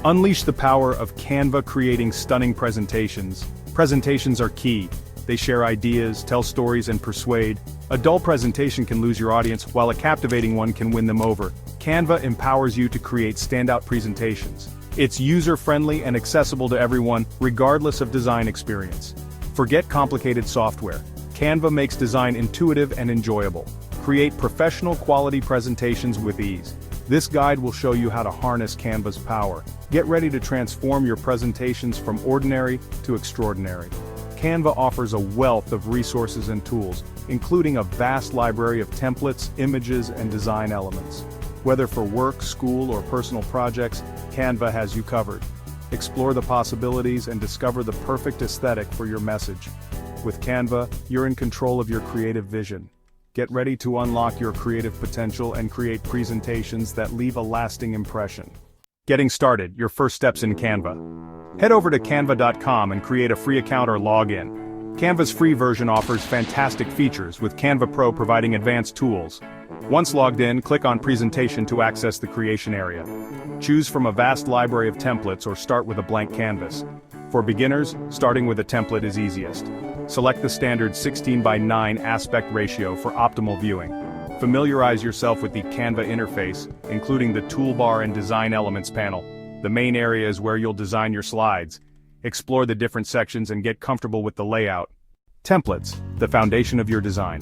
Unleash the power of Canva creating stunning presentations. Presentations are key. They share ideas, tell stories, and persuade. A dull presentation can lose your audience, while a captivating one can win them over. Canva empowers you to create standout presentations. It's user-friendly and accessible to everyone, regardless of design experience. Forget complicated software. Canva makes design intuitive and enjoyable. Create professional quality presentations with ease. This guide will show you how to harness Canva's power. Get ready to transform your presentations from ordinary to extraordinary. Canva offers a wealth of resources and tools, including a vast library of templates, images, and design elements. Whether for work, school, or personal projects, Canva has you covered. Explore the possibilities and discover the perfect aesthetic for your message. With Canva, you're in control of your creative vision. Get ready to unlock your creative potential and create presentations that leave a lasting impression. Getting started, your first steps in Canva. Head over to canva.com and create a free account or log in. Canva's free version offers fantastic features, with Canva Pro providing advanced tools. Once logged in, click on Presentation to access the creation area. Choose from a vast library of templates or start with a blank canvas. For beginners, starting with a template is easiest. Select the standard 16:9 aspect ratio for optimal viewing. Familiarize yourself with the Canva interface, including the toolbar and design elements panel. The main area is where you'll design your slides. Explore the different sections and get comfortable with the layout. Templates, the foundation of your design.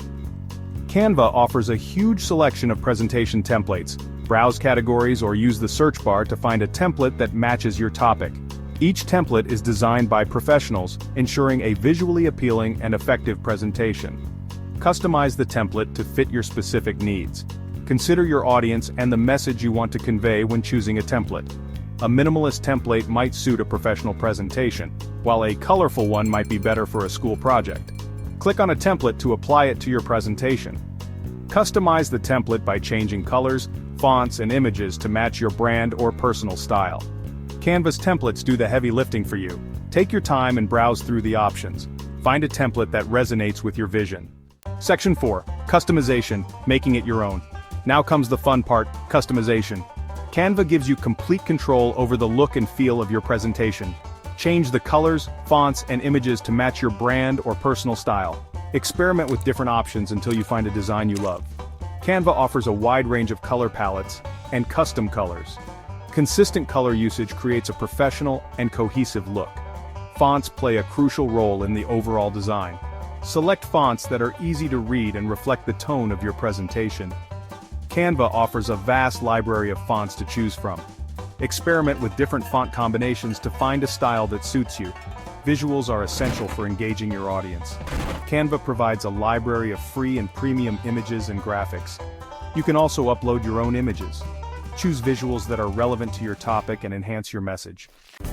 Canva offers a huge selection of presentation templates. Browse categories or use the search bar to find a template that matches your topic. Each template is designed by professionals, ensuring a visually appealing and effective presentation. Customize the template to fit your specific needs. Consider your audience and the message you want to convey when choosing a template. A minimalist template might suit a professional presentation, while a colorful one might be better for a school project. Click on a template to apply it to your presentation. Customize the template by changing colors, fonts, and images to match your brand or personal style. Canva's templates do the heavy lifting for you. Take your time and browse through the options. Find a template that resonates with your vision. Section 4. Customization, making it your own. Now comes the fun part, customization. Canva gives you complete control over the look and feel of your presentation. Change the colors, fonts, and images to match your brand or personal style. Experiment with different options until you find a design you love. Canva offers a wide range of color palettes and custom colors. Consistent color usage creates a professional and cohesive look. Fonts play a crucial role in the overall design. Select fonts that are easy to read and reflect the tone of your presentation. Canva offers a vast library of fonts to choose from. Experiment with different font combinations to find a style that suits you. Visuals are essential for engaging your audience. Canva provides a library of free and premium images and graphics. You can also upload your own images. Choose visuals that are relevant to your topic and enhance your message.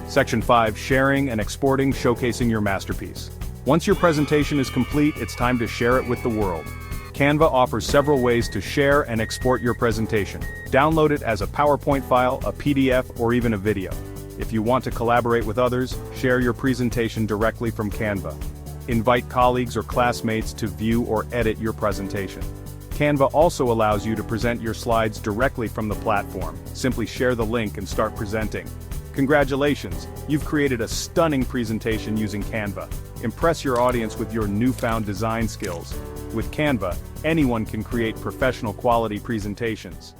Section 5. Sharing and exporting, showcasing your masterpiece. Once your presentation is complete, it's time to share it with the world. Canva offers several ways to share and export your presentation. Download it as a PowerPoint file, a PDF, or even a video. If you want to collaborate with others, share your presentation directly from Canva. Invite colleagues or classmates to view or edit your presentation. Canva also allows you to present your slides directly from the platform. Simply share the link and start presenting. Congratulations, you've created a stunning presentation using Canva. Impress your audience with your newfound design skills. With Canva, anyone can create professional quality presentations.